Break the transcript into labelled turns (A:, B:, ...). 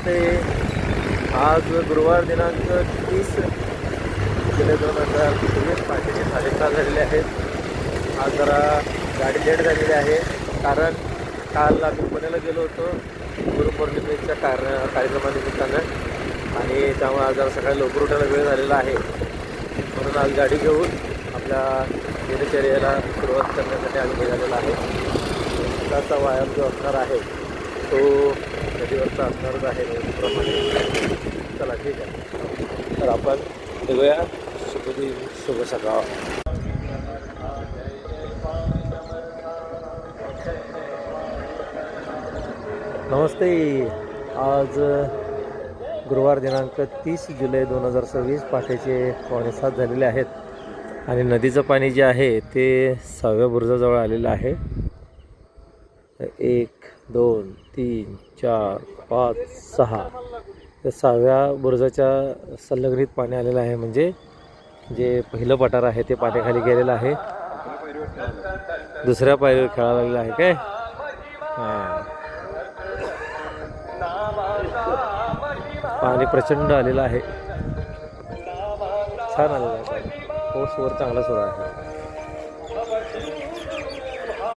A: नमस्ते. आज गुरुवार दिनांक 30 जुलै 2024 पहाटेचे 6:30 झालेले आहेत. आज जरा गाडी लेट झालेली आहे, कारण काल आम्ही पुण्याला गेलो होतो गुरुपौर्णिमेच्या कार्यक्रमानिमित्तानं, आणि त्यामुळे आज जरा सकाळी लवकर उठायला वेळ झालेला आहे. म्हणून आज गाडी घेऊन आपल्या दिनचर्येला सुरुवात करण्यासाठी आम्ही निघालेला आहे. सकाळचा व्यायाम जो असणार आहे तो नदीवरचा असणारच आहे नेहमीप्रमाणे. चला ठीक आहे, तर आपण निघूया. शुभ सकाळ. नमस्ते. आज गुरुवार दिनांक 30 जुलै 2024 पहाटेचे 6:45 झालेले आहेत, आणि नदीचं पाणी जे आहे ते 6व्या बुरुजाजवळ आलेलं आहे. 1 2 3 4 5 6 या 6व्या बुरुजाच्या संलग्नित पाणी आलेलं आहे. म्हणजे जे पहिलं पठार आहे ते पाण्याखाली गेलेलं आहे. दुसऱ्या पायरीवर खेळायला लागलेलं आहे काय. हां, पाणी प्रचंड आलेलं आहे. छान आलेलं आहे. पाऊस वर चांगला सुरू आहे.